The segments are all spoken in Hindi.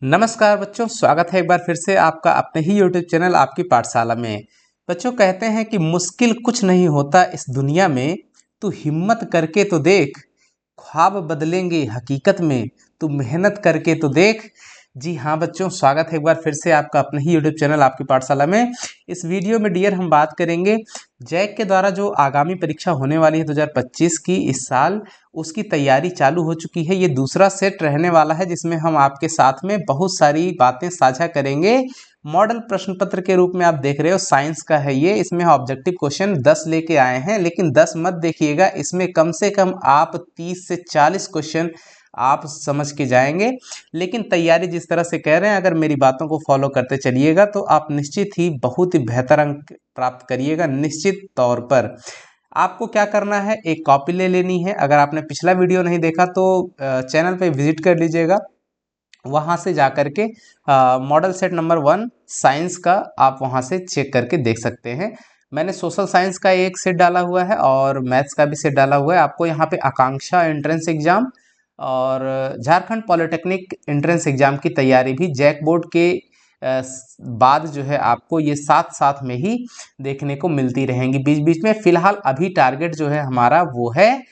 नमस्कार बच्चों, स्वागत है एक बार फिर से आपका अपने ही YouTube चैनल आपकी पाठशाला में। बच्चों कहते हैं कि मुश्किल कुछ नहीं होता इस दुनिया में, तू हिम्मत करके तो देख, ख्वाब बदलेंगे हकीकत में, तू मेहनत करके तो देख। जी हाँ बच्चों, स्वागत है एक बार फिर से आपका अपने ही YouTube चैनल आपकी पाठशाला में। इस वीडियो में डियर हम बात करेंगे जैक के द्वारा जो आगामी परीक्षा होने वाली है 2025 की इस साल, उसकी तैयारी चालू हो चुकी है। ये दूसरा सेट रहने वाला है जिसमें हम आपके साथ में बहुत सारी बातें साझा करेंगे। मॉडल प्रश्न पत्र के रूप में आप देख रहे हो, साइंस का है ये। इसमें ऑब्जेक्टिव क्वेश्चन 10 लेके आए हैं, लेकिन 10 मत देखिएगा, इसमें कम से कम आप 30 से 40 क्वेश्चन आप समझ के जाएंगे। लेकिन तैयारी जिस तरह से कह रहे हैं, अगर मेरी बातों को फॉलो करते चलिएगा तो आप निश्चित ही बहुत ही बेहतर अंक प्राप्त करिएगा। निश्चित तौर पर आपको क्या करना है, एक कॉपी ले लेनी है। अगर आपने पिछला वीडियो नहीं देखा तो चैनल पे विजिट कर लीजिएगा, वहाँ से जा कर के मॉडल सेट नंबर 1 साइंस का आप वहाँ से चेक करके देख सकते हैं। मैंने सोशल साइंस का एक सेट डाला हुआ है और मैथ्स का भी सेट डाला हुआ है। आपको यहाँ पे आकांक्षा एंट्रेंस एग्जाम और झारखंड पॉलिटेक्निक एंट्रेंस एग्जाम की तैयारी भी जैक बोर्ड के बाद जो है आपको ये साथ साथ में ही देखने को मिलती रहेंगी बीच बीच में। फिलहाल अभी टारगेट जो है हमारा वो है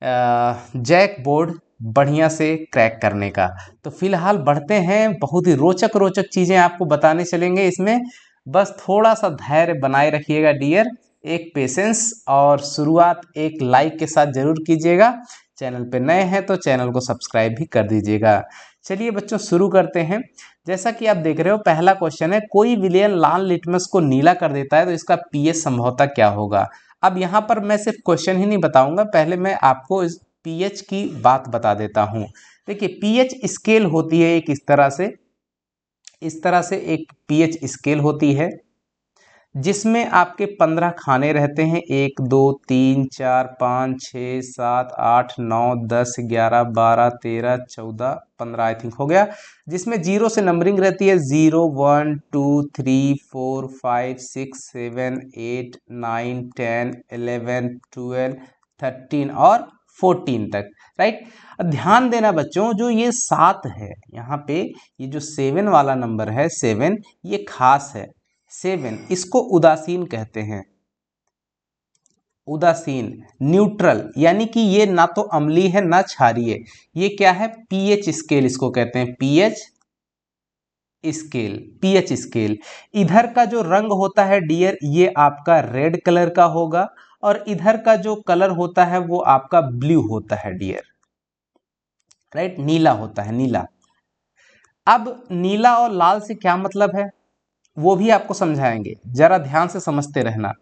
जैक बोर्ड बढ़िया से क्रैक करने का। तो फिलहाल बढ़ते हैं, बहुत ही रोचक रोचक चीज़ें आपको बताने चलेंगे इसमें। बस थोड़ा सा धैर्य बनाए रखिएगा डियर, एक पेशेंस, और शुरुआत एक लाइक के साथ जरूर कीजिएगा। चैनल पे नए हैं तो चैनल को सब्सक्राइब भी कर दीजिएगा। चलिए बच्चों शुरू करते हैं। जैसा कि आप देख रहे हो, पहला क्वेश्चन है, कोई विलयन लाल लिटमस को नीला कर देता है तो इसका पीएच संभवतः क्या होगा। अब यहाँ पर मैं सिर्फ क्वेश्चन ही नहीं बताऊंगा, पहले मैं आपको इस पीएच की बात बता देता हूँ। देखिए पीएच स्केल होती है एक इस तरह से एक पीएच स्केल होती है जिसमें आपके 15 खाने रहते हैं। 1 2 3 4 5 6 7 8 9 10 11 12 13 14 15 आई थिंक हो गया, जिसमें जीरो से नंबरिंग रहती है। 0 1 2 3 4 5 6 7 8 9 10 11 12 13 और 14 तक, राइट। ध्यान देना बच्चों, जो ये 7 है यहाँ पे, ये जो 7 वाला नंबर है 7, ये खास है। 7 इसको उदासीन कहते हैं, उदासीन, न्यूट्रल, यानी कि ये ना तो अम्लीय है ना क्षारीय। ये क्या है, पीएच स्केल इसको कहते हैं, पीएच स्केल। पीएच स्केल, इधर का जो रंग होता है डियर, ये आपका रेड कलर का होगा, और इधर का जो कलर होता है वो आपका ब्लू होता है डियर, राइट, नीला होता है, नीला। अब नीला और लाल से क्या मतलब है वो भी आपको समझाएंगे, जरा ध्यान से समझते रहना।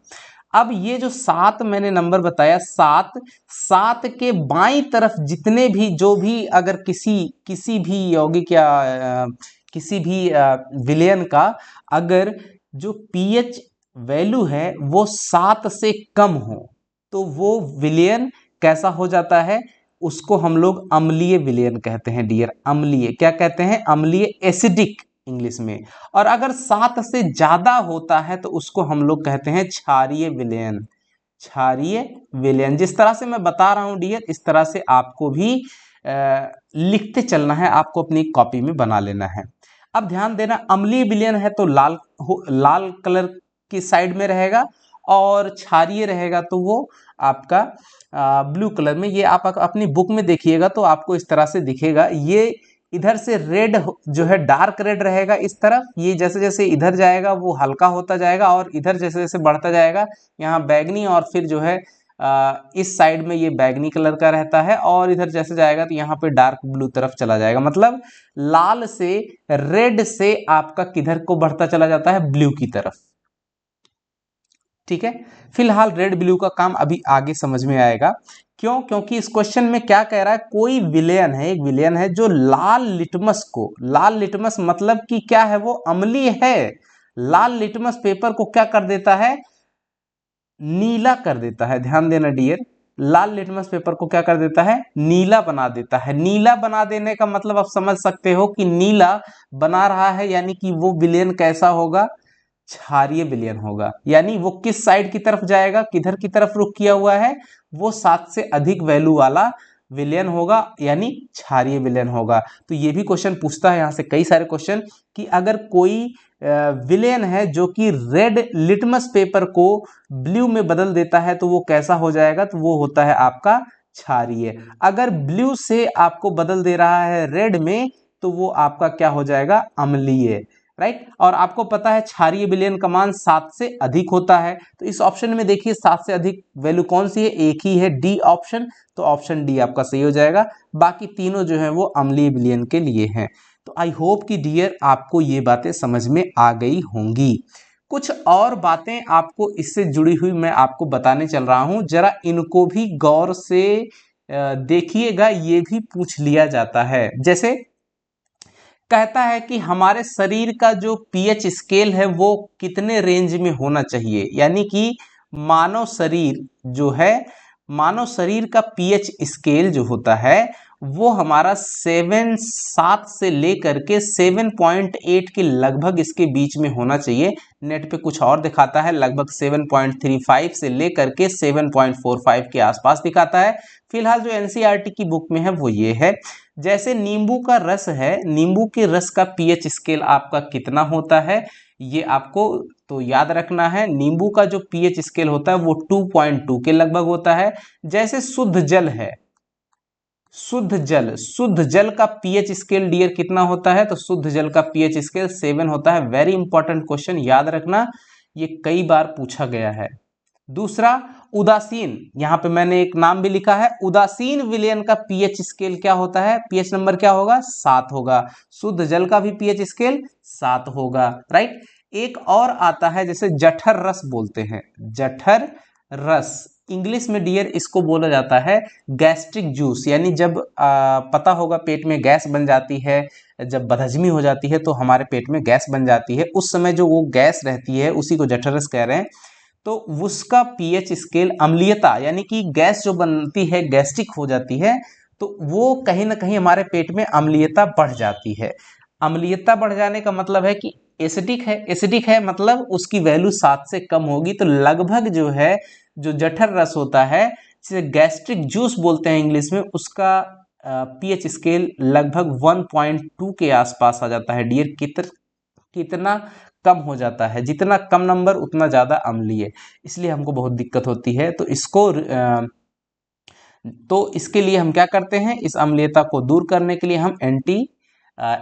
अब ये जो 7 मैंने नंबर बताया, 7 के बाईं तरफ जितने भी, जो भी, अगर किसी भी यौगिक या किसी भी विलयन का अगर जो पीएच वैल्यू है वो 7 से कम हो तो वो विलयन कैसा हो जाता है, उसको हम लोग अम्लीय विलयन कहते हैं डियर। अम्लीय क्या कहते हैं, अम्लीय, एसिडिक इंग्लिश में। और अगर 7 से ज्यादा होता है तो उसको हम लोग कहते हैं क्षारीय विलयन। क्षारीय विलयन, जिस तरह से मैं बता रहा हूं डियर, इस तरह से आपको भी लिखते चलना है, आपको अपनी कॉपी में बना लेना है। अब ध्यान देना, अम्लीय विलयन है तो लाल कलर की साइड में रहेगा, और क्षारीय रहेगा तो वो आपका ब्लू कलर में। ये आप अपनी बुक में देखिएगा तो आपको इस तरह से दिखेगा। ये इधर से रेड जो है डार्क रेड रहेगा इस तरफ, ये जैसे जैसे इधर जाएगा वो हल्का होता जाएगा, और इधर जैसे जैसे बढ़ता जाएगा यहाँ बैगनी, और फिर जो है इस साइड में ये बैगनी कलर का रहता है, और इधर जैसे जाएगा तो यहाँ पे डार्क ब्लू तरफ चला जाएगा। मतलब लाल से, रेड से आपका किधर को बढ़ता चला जाता है, ब्लू की तरफ, ठीक है। फिलहाल रेड ब्लू का काम अभी आगे समझ में आएगा। क्यों, क्योंकि इस क्वेश्चन में क्या कह रहा है, कोई विलयन है, एक विलयन है जो लाल लिटमस को, लाल लिटमस मतलब कि क्या है, वो अम्लीय है। लाल लिटमस पेपर को क्या कर देता है, नीला कर देता है। ध्यान देना डियर, लाल लिटमस पेपर को क्या कर देता है, नीला बना देता है। नीला बना देने का मतलब आप समझ सकते हो कि नीला बना रहा है, यानी कि वो विलयन कैसा होगा, क्षारीय विलयन होगा। यानी वो किस साइड की तरफ जाएगा, किधर की तरफ रुख किया हुआ है, वो 7 से अधिक वैल्यू वाला विलयन होगा यानी क्षारीय विलयन होगा। तो ये भी क्वेश्चन पूछता है यहाँ से कई सारे क्वेश्चन कि अगर कोई विलयन है जो कि रेड लिटमस पेपर को ब्लू में बदल देता है तो वो कैसा हो जाएगा, तो वो होता है आपका क्षारीय। अगर ब्लू से आपको बदल दे रहा है रेड में तो वो आपका क्या हो जाएगा, अम्लीय, राइट। और आपको पता है क्षारीय विलयन का मान 7 से अधिक होता है। तो इस ऑप्शन में देखिए 7 से अधिक वैल्यू कौन सी है, एक ही है, डी ऑप्शन। तो ऑप्शन डी आपका सही हो जाएगा। बाकी तीनों जो है वो अम्लीय विलयन के लिए हैं। तो आई होप कि डियर आपको ये बातें समझ में आ गई होंगी। कुछ और बातें आपको इससे जुड़ी हुई मैं आपको बताने चल रहा हूं, जरा इनको भी गौर से देखिएगा, ये भी पूछ लिया जाता है। जैसे कहता है कि हमारे शरीर का जो पीएच स्केल है वो कितने रेंज में होना चाहिए, यानी कि मानव शरीर जो है, मानव शरीर का पीएच स्केल जो होता है वो हमारा 7 से लेकर के 7.8 के लगभग इसके बीच में होना चाहिए। नेट पे कुछ और दिखाता है, लगभग 7.35 से लेकर के 7.45 के आसपास दिखाता है। फिलहाल जो एनसीईआरटी की बुक में है वो ये है। जैसे नींबू का रस है, नींबू के रस का पीएच स्केल आपका कितना होता है, ये आपको तो याद रखना है। नींबू का जो पीएच स्केल होता है वो 2.2 के लगभग होता है। जैसे शुद्ध जल है, शुद्ध जल का पीएच स्केल डियर कितना होता है, तो शुद्ध जल का पीएच स्केल 7 होता है। वेरी इंपॉर्टेंट क्वेश्चन, याद रखना, ये कई बार पूछा गया है। दूसरा उदासीन, यहां पे मैंने एक नाम भी लिखा है, उदासीन विलयन का पीएच स्केल क्या होता है, पीएच नंबर क्या होगा, 7 होगा। शुद्ध जल का भी पीएच स्केल 7 होगा, राइट। एक और आता है जैसे जठर रस बोलते हैं, जठर रस इंग्लिश में डियर इसको बोला जाता है गैस्ट्रिक जूस, यानी जब पता होगा पेट में गैस बन जाती है, जब बदहजमी हो जाती है तो हमारे पेट में गैस बन जाती है, उस समय जो वो गैस रहती है उसी को जठर रस कह रहे हैं। तो उसका पीएच स्केल अम्लीयता, यानी कि गैस जो बनती है, गैस्ट्रिक हो जाती है, तो वो कहीं ना कहीं हमारे पेट में अम्लीयता बढ़ जाती है। अम्लीयता बढ़ जाने का मतलब है कि एसिडिक है, एसिडिक है मतलब उसकी वैल्यू 7 से कम होगी। तो लगभग जो है, जो जठर रस होता है जिसे गैस्ट्रिक जूस बोलते हैं इंग्लिश में, उसका पीएच स्केल लगभग 1.2 के आसपास आ जाता है डियर। कितना कम हो जाता है, जितना कम नंबर उतना ज़्यादा अम्लीय, इसलिए हमको बहुत दिक्कत होती है। तो इसके लिए हम क्या करते हैं, इस अम्लीयता को दूर करने के लिए हम एंटी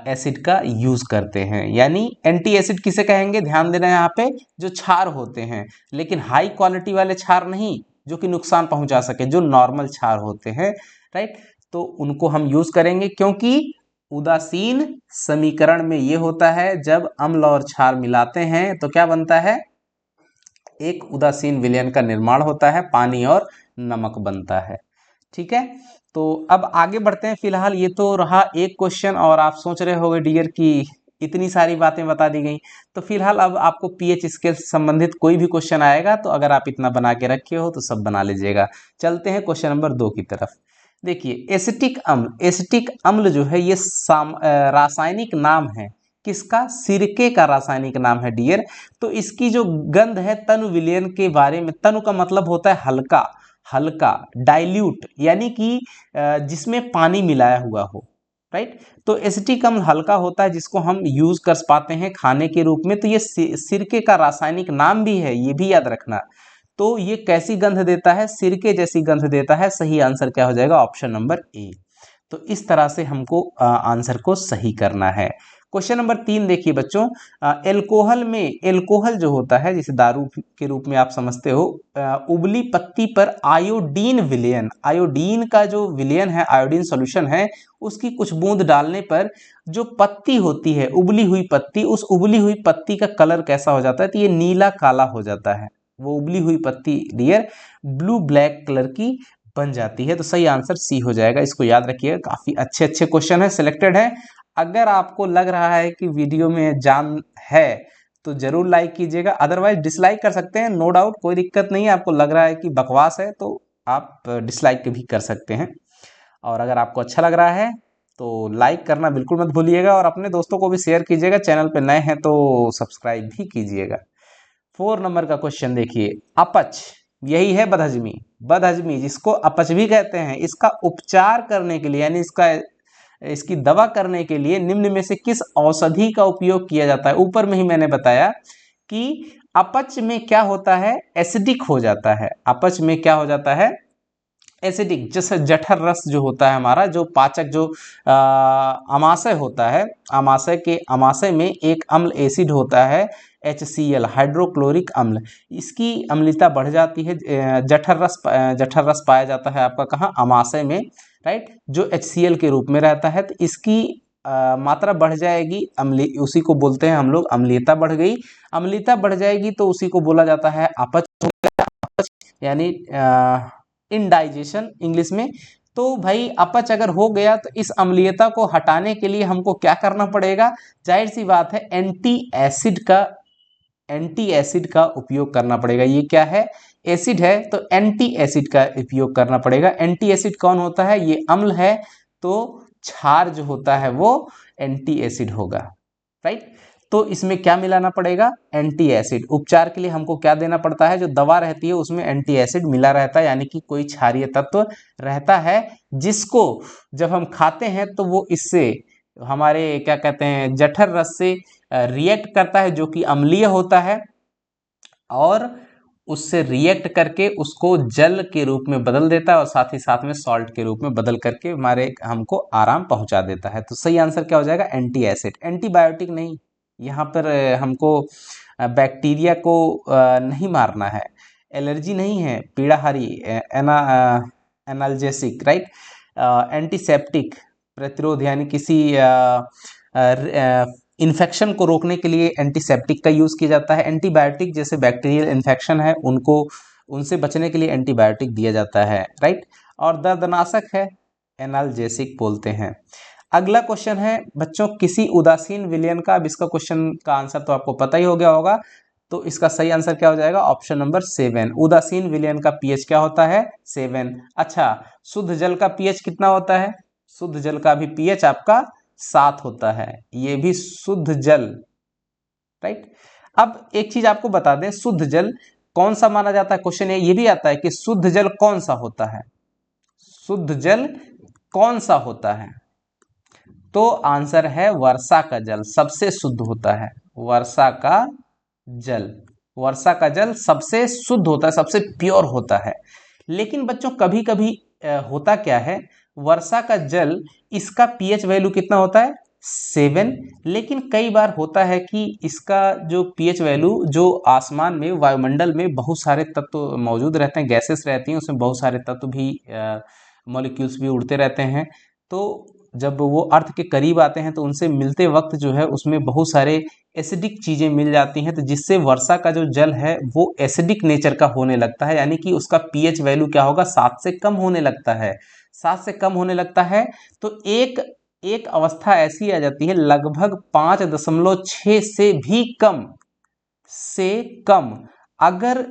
एसिड का यूज करते हैं। यानी एंटी एसिड किसे कहेंगे, ध्यान देना यहाँ पे, जो क्षार होते हैं, लेकिन हाई क्वालिटी वाले क्षार नहीं जो कि नुकसान पहुंचा सके, जो नॉर्मल क्षार होते हैं, राइट। तो उनको हम यूज करेंगे, क्योंकि उदासीन समीकरण में ये होता है जब अम्ल और क्षार मिलाते हैं तो क्या बनता है, एक उदासीन विलयन का निर्माण होता है, पानी और नमक बनता है। ठीक है, तो अब आगे बढ़ते हैं। फिलहाल ये तो रहा एक क्वेश्चन, और आप सोच रहे होंगे डियर कि इतनी सारी बातें बता दी गई। तो फिलहाल अब आपको पीएच स्केल से संबंधित कोई भी क्वेश्चन आएगा तो अगर आप इतना बना के रखे हो तो सब बना लीजिएगा। चलते हैं क्वेश्चन नंबर 2 की तरफ। देखिए एसिटिक अम्ल, एसिटिक अम्ल जो है ये रासायनिक नाम है किसका, सिरके का रासायनिक नाम है डियर। तो इसकी जो गंध है तनु विलयन के बारे में, तनु का मतलब होता है हल्का, हल्का डाइल्यूट, यानी कि जिसमें पानी मिलाया हुआ हो, राइट। तो एसिटिक अम्ल हल्का होता है जिसको हम यूज कर पाते हैं खाने के रूप में। तो ये सिरके का रासायनिक नाम भी है, ये भी याद रखना। तो ये कैसी गंध देता है, सिरके जैसी गंध देता है। सही आंसर क्या हो जाएगा, ऑप्शन नंबर ए। तो इस तरह से हमको आंसर को सही करना है। क्वेश्चन नंबर 3 देखिए बच्चों, एल्कोहल में, एल्कोहल जो होता है जिसे दारू के रूप में आप समझते हो, उबली पत्ती पर आयोडीन विलयन, आयोडीन का जो विलयन है, आयोडीन सॉल्यूशन है, उसकी कुछ बूंद डालने पर जो पत्ती होती है, उबली हुई पत्ती, उस उबली हुई पत्ती का कलर कैसा हो जाता है, तो ये नीला काला हो जाता है। वो उबली हुई पत्ती डियर ब्लू ब्लैक कलर की बन जाती है। तो सही आंसर सी हो जाएगा, इसको याद रखिएगा। काफी अच्छे अच्छे क्वेश्चन है, सिलेक्टेड है। अगर आपको लग रहा है कि वीडियो में जान है तो जरूर लाइक कीजिएगा, अदरवाइज डिसलाइक कर सकते हैं, नो डाउट, कोई दिक्कत नहीं है। आपको लग रहा है कि बकवास है तो आप डिसलाइक भी कर सकते हैं। और अगर आपको अच्छा लग रहा है तो लाइक करना बिल्कुल मत भूलिएगा, और अपने दोस्तों को भी शेयर कीजिएगा। चैनल पे नए हैं तो सब्सक्राइब भी कीजिएगा। 4 नंबर का क्वेश्चन देखिए, अपच, यही है बदहजमी। बदहजमी जिसको अपच भी कहते हैं, इसका उपचार करने के लिए यानी इसकी दवा करने के लिए निम्न में से किस औषधि का उपयोग किया जाता है। ऊपर में ही मैंने बताया कि अपच में क्या होता है, एसिडिक हो जाता है। अपच में क्या हो जाता है, एसिडिक। जैसे जठर रस जो होता है हमारा, जो पाचक जो अमाशय होता है, अमाशय में एक अम्ल एसिड होता है HCl, हाइड्रोक्लोरिक अम्ल। इसकी अम्लता बढ़ जाती है। जठर रस पाया जाता है आपका कहाँ, अमाशय में, राइट, जो HCl के रूप में रहता है। तो इसकी मात्रा बढ़ जाएगी, उसी को बोलते हैं हम लोग अम्लीयता बढ़ गई। अम्लीयता बढ़ जाएगी तो उसी को बोला जाता है अपच, यानी इनडाइजेशन इंग्लिश में। तो भाई अपच अगर हो गया तो इस अम्लीयता को हटाने के लिए हमको क्या करना पड़ेगा, जाहिर सी बात है एंटी एसिड का उपयोग करना पड़ेगा। ये क्या है, एसिड है, तो एंटी एसिड का उपयोग करना पड़ेगा। एंटी एसिड कौन होता है, ये अम्ल है, तो क्षार जो होता है वो एंटी एसिड होगा, राइट। तो इसमें क्या मिलाना पड़ेगा, एंटी एसिड। उपचार के लिए हमको क्या देना पड़ता है, जो दवा रहती है उसमें एंटी एसिड मिला रहता है, यानी कि कोई क्षारीय तत्व रहता है, जिसको जब हम खाते हैं तो वो इससे हमारे क्या कहते हैं जठर रस से रिएक्ट करता है, जो कि अम्लीय होता है, और उससे रिएक्ट करके उसको जल के रूप में बदल देता है, और साथ ही साथ में सॉल्ट के रूप में बदल करके हमको आराम पहुंचा देता है। तो सही आंसर क्या हो जाएगा, एंटी एसिड। एंटीबायोटिक नहीं, यहाँ पर हमको बैक्टीरिया को नहीं मारना है, एलर्जी नहीं है, पीड़ाहारी, एनाल्जेसिक, राइट, एंटीसेप्टिक, प्रतिरोध, यानी किसी इन्फेक्शन को रोकने के लिए एंटीसेप्टिक का यूज़ किया जाता है। एंटीबायोटिक जैसे बैक्टीरियल इन्फेक्शन है उनसे बचने के लिए एंटीबायोटिक दिया जाता है, राइट। और दर्दनाशक है, एनाल्जेसिक बोलते हैं। अगला क्वेश्चन है बच्चों, किसी उदासीन विलयन का, अब इसका क्वेश्चन का आंसर तो आपको पता ही हो गया होगा, तो इसका सही आंसर क्या हो जाएगा, ऑप्शन नंबर 7। उदासीन विलयन का पीएच क्या होता है, 7। अच्छा, शुद्ध जल का पीएच कितना होता है, शुद्ध जल का भी पीएच आपका 7 होता है, ये भी शुद्ध जल, राइट। अब एक चीज आपको बता दें, शुद्ध जल कौन सा माना जाता है, क्वेश्चन ये भी आता है कि शुद्ध जल कौन सा होता है, शुद्ध जल कौन सा होता है, तो आंसर है वर्षा का जल सबसे शुद्ध होता है। वर्षा का जल सबसे शुद्ध होता है, सबसे प्योर होता है। लेकिन बच्चों कभी कभी होता क्या है, वर्षा का जल, इसका पीएच वैल्यू कितना होता है, 7। लेकिन कई बार होता है कि इसका जो पीएच वैल्यू, जो आसमान में वायुमंडल में बहुत सारे तत्व मौजूद रहते हैं, गैसेस रहती हैं, उसमें बहुत सारे तत्व भी, मॉलिक्यूल्स भी उड़ते रहते हैं, तो जब वो अर्थ के करीब आते हैं तो उनसे मिलते वक्त जो है उसमें बहुत सारे एसिडिक चीज़ें मिल जाती हैं, तो जिससे वर्षा का जो जल है वो एसिडिक नेचर का होने लगता है, यानी कि उसका पीएच वैल्यू क्या होगा, 7 से कम होने लगता है। 7 से कम होने लगता है तो एक अवस्था ऐसी आ जाती है, लगभग 5.6 से कम अगर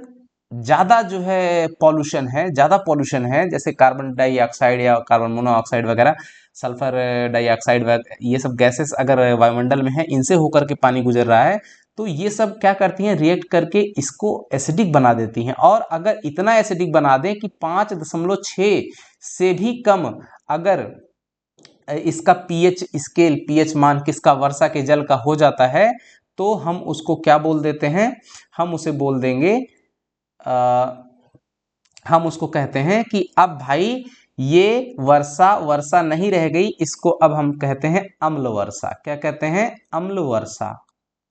ज़्यादा जो है पॉल्यूशन है, ज़्यादा पॉल्यूशन है, जैसे कार्बन डाइऑक्साइड या कार्बन मोनोऑक्साइड वगैरह, सल्फर डाइऑक्साइड, ये सब गैसेस अगर वायुमंडल में है, इनसे होकर के पानी गुजर रहा है, तो ये सब क्या करती हैं, रिएक्ट करके इसको एसिडिक बना देती हैं। और अगर इतना एसिडिक बना दें कि 5.6 से भी कम अगर इसका पीएच मान किसका, वर्षा के जल का हो जाता है, तो हम उसको क्या बोल देते हैं, हम उसे बोल देंगे, हम उसको कहते हैं कि अब भाई ये वर्षा नहीं रह गई, इसको अब हम कहते हैं अम्ल वर्षा। क्या कहते हैं, अम्ल वर्षा,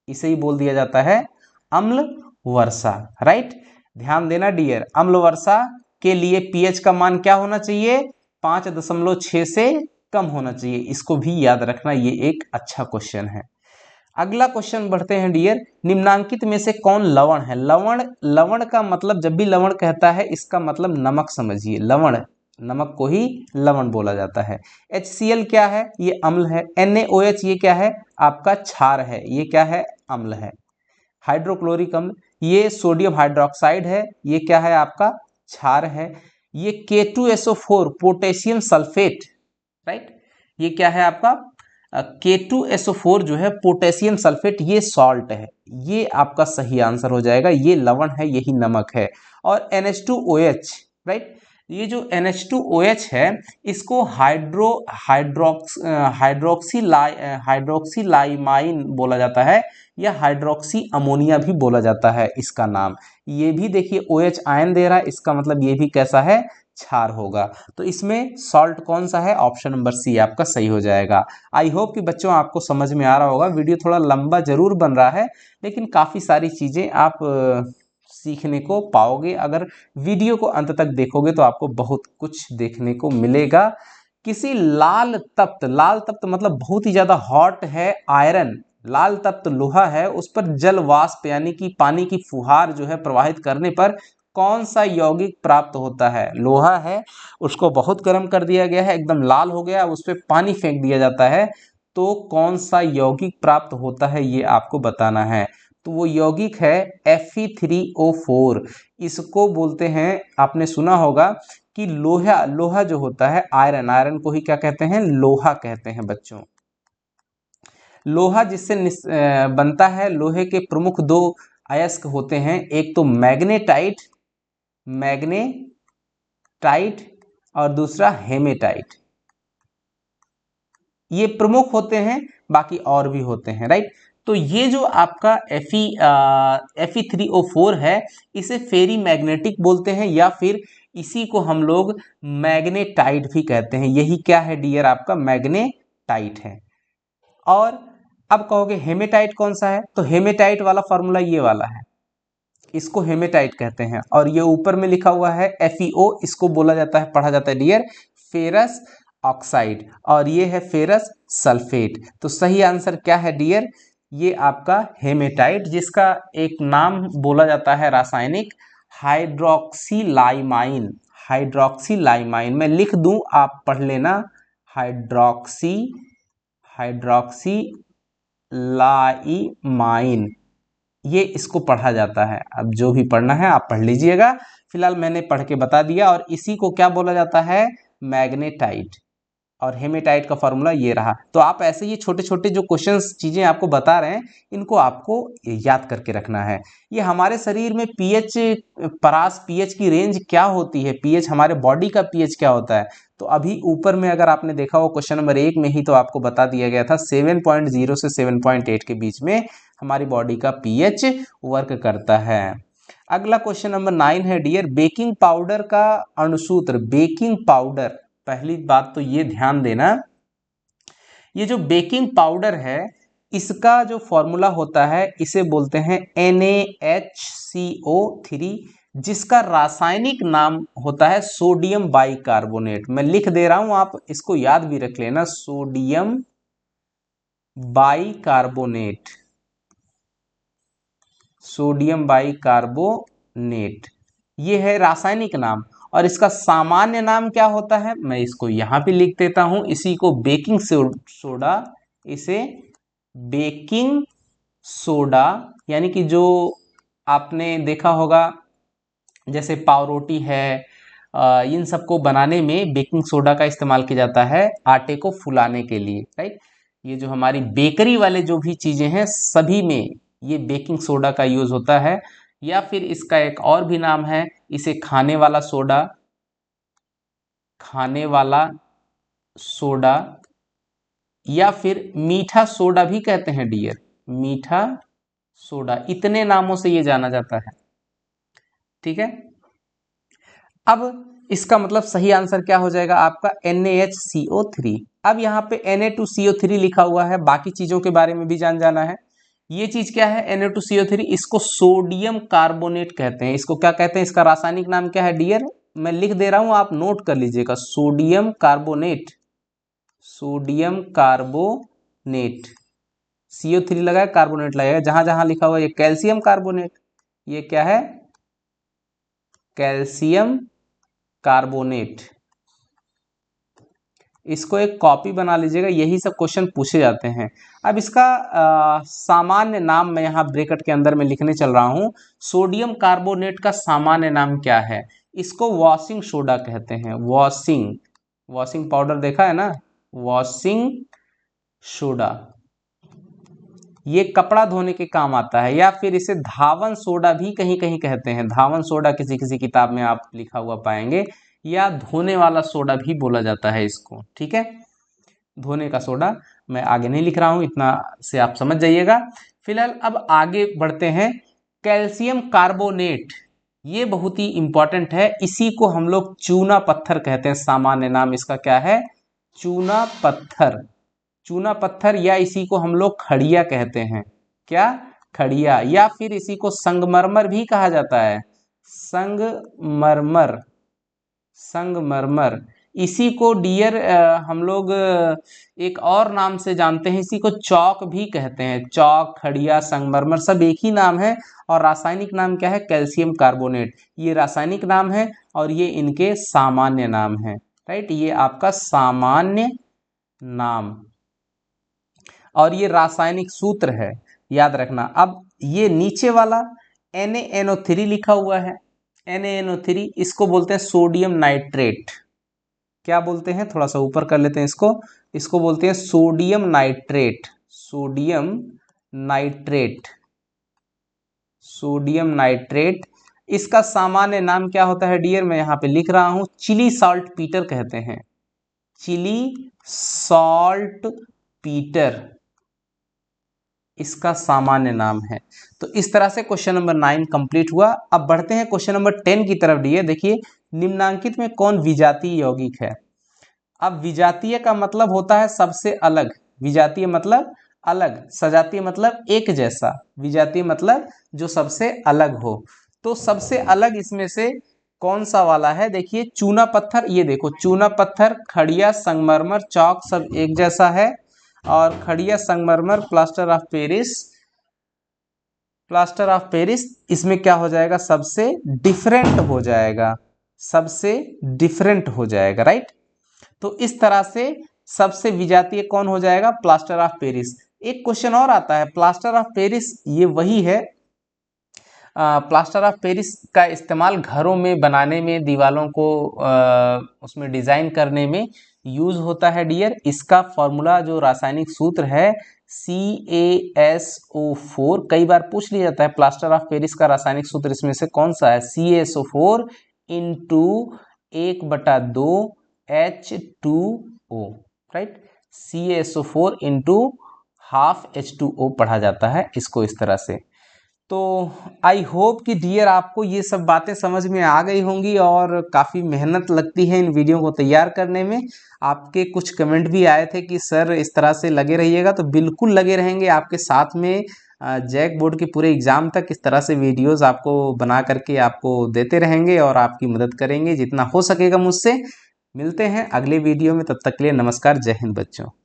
इसे ही बोल दिया जाता है अम्ल वर्षा, राइट। ध्यान देना डियर, अम्ल वर्षा के लिए पीएच का मान क्या होना चाहिए, 5.6 से कम होना चाहिए। इसको भी याद रखना, ये एक अच्छा क्वेश्चन है। अगला क्वेश्चन बढ़ते हैं डियर, निम्नांकित में से कौन लवण है। लवण का मतलब, जब भी लवण कहता है इसका मतलब नमक समझिए, लवण, नमक को ही लवण बोला जाता है। HCl क्या है, ये अम्ल है। NaOH ये क्या है, आपका क्षार है, ये क्या है, अम्ल है। हाइड्रोक्लोरिक अम्ल, ये सोडियम हाइड्रोक्साइड है, ये क्या है, आपका क्षार है। ये K2SO4 पोटेशियम सल्फेट, राइट, ये क्या है, आपका K2SO4 जो है पोटेशियम सल्फेट, ये सॉल्ट है, ये आपका सही आंसर हो जाएगा। ये लवण है, यही नमक है। और NH2OH, राइट, ये जो NH2OH है इसको हाइड्रोक्सीलाइमाइन बोला जाता है, या हाइड्रोक्सी अमोनिया भी बोला जाता है इसका नाम। ये भी देखिए OH आयन दे रहा है, इसका मतलब ये भी कैसा है, क्षार होगा। तो इसमें सॉल्ट कौन सा है, ऑप्शन नंबर सी आपका सही हो जाएगा। आई होप कि बच्चों आपको समझ में आ रहा होगा। वीडियो थोड़ा लंबा जरूर बन रहा है, लेकिन काफ़ी सारी चीज़ें आप सीखने को पाओगे। अगर वीडियो को अंत तक देखोगे तो आपको बहुत कुछ देखने को मिलेगा। किसी लाल तप्त मतलब बहुत ही ज़्यादा हॉट है आयरन, लाल तप्त लोहा है, उस पर जल वाष्प यानी कि पानी की फुहार जो है प्रवाहित करने पर कौन सा यौगिक प्राप्त होता है। लोहा है, उसको बहुत गर्म कर दिया गया है, एकदम लाल हो गया, उस पर पानी फेंक दिया जाता है, तो कौन सा यौगिक प्राप्त होता है ये आपको बताना है। तो वो यौगिक है Fe3O4। इसको बोलते हैं, आपने सुना होगा कि लोहा जो होता है, आयरन को ही क्या कहते हैं, लोहा कहते हैं बच्चों। लोहा जिससे बनता है, लोहे के प्रमुख दो अयस्क होते हैं, एक तो मैग्नेटाइट और दूसरा हेमेटाइट। ये प्रमुख होते हैं, बाकी और भी होते हैं, राइट। तो ये जो आपका Fe3O4 है, इसे फेरी मैग्नेटिक बोलते हैं, या फिर इसी को हम लोग मैग्नेटाइट भी कहते हैं। यही क्या है डियर, आपका मैग्नेटाइट है। और अब कहोगे हेमेटाइट कौन सा है, तो हेमेटाइट वाला फॉर्मूला ये वाला है, इसको हेमेटाइट कहते हैं। और ये ऊपर में लिखा हुआ है FeO, इसको बोला जाता है, पढ़ा जाता है डियर फेरस ऑक्साइड, और ये है फेरस सल्फेट। तो सही आंसर क्या है डियर, ये आपका हेमेटाइट, जिसका एक नाम बोला जाता है रासायनिक हाइड्रोक्सीलाइमाइन। मैं लिख दूं, आप पढ़ लेना, हाइड्रोक्सीलाइमाइन, ये इसको पढ़ा जाता है। अब जो भी पढ़ना है आप पढ़ लीजिएगा, फिलहाल मैंने पढ़ के बता दिया। और इसी को क्या बोला जाता है, मैग्नेटाइट। और हेमेटाइट का फॉर्मूला ये रहा। तो आप ऐसे ही छोटे छोटे जो क्वेश्चंस चीज़ें आपको बता रहे हैं, इनको आपको याद करके रखना है। ये हमारे शरीर में पीएच की रेंज क्या होती है, पीएच हमारे बॉडी का पीएच क्या होता है। तो अभी ऊपर में अगर आपने देखा हो क्वेश्चन नंबर 1 में ही तो आपको बता दिया गया था 7.0 से 7.8 के बीच में हमारी बॉडी का पीएच वर्क करता है। अगला क्वेश्चन नंबर 9 है डियर, बेकिंग पाउडर का अणुसूत्र। बेकिंग पाउडर, पहली बात तो ये ध्यान देना, ये जो बेकिंग पाउडर है इसका जो फॉर्मूला होता है, इसे बोलते हैं NaHCO3, जिसका रासायनिक नाम होता है सोडियम बाइकार्बोनेट। मैं लिख दे रहा हूं, आप इसको याद भी रख लेना, सोडियम बाइकार्बोनेट, सोडियम बाइकार्बोनेट, ये है रासायनिक नाम। और इसका सामान्य नाम क्या होता है, मैं इसको यहां पे लिख देता हूं, इसी को बेकिंग सोडा, इसे बेकिंग सोडा, यानी कि जो आपने देखा होगा जैसे पावरोटी है, इन सबको बनाने में बेकिंग सोडा का इस्तेमाल किया जाता है आटे को फुलाने के लिए, राइट। ये जो हमारी बेकरी वाले जो भी चीज़ें हैं सभी में ये बेकिंग सोडा का यूज़ होता है। या फिर इसका एक और भी नाम है, इसे खाने वाला सोडा या फिर मीठा सोडा भी कहते हैं डियर, मीठा सोडा, इतने नामों से ये जाना जाता है, ठीक है। अब इसका मतलब सही आंसर क्या हो जाएगा आपका, NaHCO3। अब यहाँ पे Na2CO3 लिखा हुआ है, बाकी चीजों के बारे में भी जाना है। ये चीज क्या है, Na2CO3, इसको सोडियम कार्बोनेट कहते हैं। इसको क्या कहते हैं, इसका रासायनिक नाम क्या है डियर, मैं लिख दे रहा हूं, आप नोट कर लीजिएगा, सोडियम कार्बोनेट, CO3 लगाया, कार्बोनेट लगाया, जहां जहां लिखा हुआ ये कैल्शियम कार्बोनेट, ये क्या है, कैल्शियम कार्बोनेट। इसको एक कॉपी बना लीजिएगा, यही सब क्वेश्चन पूछे जाते हैं। अब इसका सामान्य नाम मैं यहाँ ब्रैकेट के अंदर में लिखने चल रहा हूँ। सोडियम कार्बोनेट का सामान्य नाम क्या है, इसको वॉशिंग सोडा कहते हैं। वॉशिंग पाउडर देखा है ना, वॉशिंग सोडा, ये कपड़ा धोने के काम आता है, या फिर इसे धावन सोडा भी कहीं कहीं कहते हैं। धावन सोडा किसी किसी किताब में आप लिखा हुआ पाएंगे, या धोने वाला सोडा भी बोला जाता है इसको, ठीक है। धोने का सोडा मैं आगे नहीं लिख रहा हूं, इतना से आप समझ जाइएगा। फिलहाल अब आगे बढ़ते हैं। कैल्शियम कार्बोनेट, ये बहुत ही इंपॉर्टेंट है, इसी को हम लोग चूना पत्थर कहते हैं। सामान्य नाम इसका क्या है? चूना पत्थर। चूना पत्थर, या इसी को हम लोग खड़िया कहते हैं। क्या? खड़िया, या फिर इसी को संगमरमर भी कहा जाता है। संगमरमर, संगमरमर। इसी को डियर हम लोग एक और नाम से जानते हैं, इसी को चौक भी कहते हैं। चौक, खड़िया, संगमरमर सब एक ही नाम है, और रासायनिक नाम क्या है? Calcium carbonate. ये रासायनिक नाम है और ये इनके सामान्य नाम है, राइट। ये आपका सामान्य नाम, और ये रासायनिक सूत्र है, याद रखना। अब ये नीचे वाला NaNO3 लिखा हुआ है, NaNO3, इसको बोलते हैं सोडियम नाइट्रेट। क्या बोलते हैं? थोड़ा सा ऊपर कर लेते हैं इसको बोलते हैं sodium nitrate. Sodium nitrate, sodium nitrate. इसका सामान्य नाम क्या होता है डियर? मैं यहाँ पे लिख रहा हूं, चिली सॉल्ट पीटर कहते हैं। चिली सॉल्ट पीटर इसका सामान्य नाम है। तो इस तरह से क्वेश्चन नंबर 9 कंप्लीट हुआ। अब बढ़ते हैं क्वेश्चन नंबर 10 की तरफ डियर। देखिए, निम्नांकित में कौन विजातीय यौगिक है? अब विजातीय का मतलब होता है सबसे अलग। विजातीय मतलब अलग, सजातीय मतलब एक जैसा, विजातीय मतलब जो सबसे अलग हो। तो सबसे अलग इसमें से कौन सा वाला है? देखिए, चूना पत्थर, ये देखो, चूना पत्थर, खड़िया, संगमरमर, चौक सब एक जैसा है। और खड़िया, संगमरमर, plaster of Paris, plaster of Paris इसमें क्या हो जाएगा? सबसे डिफरेंट हो जाएगा, सबसे डिफरेंट हो जाएगा, राइट। तो इस तरह से सबसे विजातीय कौन हो जाएगा? Plaster of Paris. एक क्वेश्चन और आता है, प्लास्टर ऑफ पेरिस ये वही है, प्लास्टर ऑफ पेरिस का इस्तेमाल घरों में बनाने में, दीवालों को उसमें डिजाइन करने में यूज होता है डियर। इसका फॉर्मूला जो रासायनिक सूत्र है CaSO4, कई बार पूछ लिया जाता है प्लास्टर ऑफ पेरिस का रासायनिक सूत्र इसमें से कौन सा है? CaSO4 into 1/2 H2O, right. CaSO4 into half H2O पढ़ा जाता है इसको इस तरह से। तो आई होप कि डियर आपको ये सब बातें समझ में आ गई होंगी, और काफ़ी मेहनत लगती है इन वीडियो को तैयार करने में। आपके कुछ कमेंट भी आए थे कि सर इस तरह से लगे रहिएगा, तो बिल्कुल लगे रहेंगे आपके साथ में। जैक बोर्ड के पूरे एग्ज़ाम तक इस तरह से वीडियोस आपको बना करके आपको देते रहेंगे और आपकी मदद करेंगे जितना हो सकेगा मुझसे। मिलते हैं अगले वीडियो में, तब तक के लिए नमस्कार, जय हिंद बच्चों।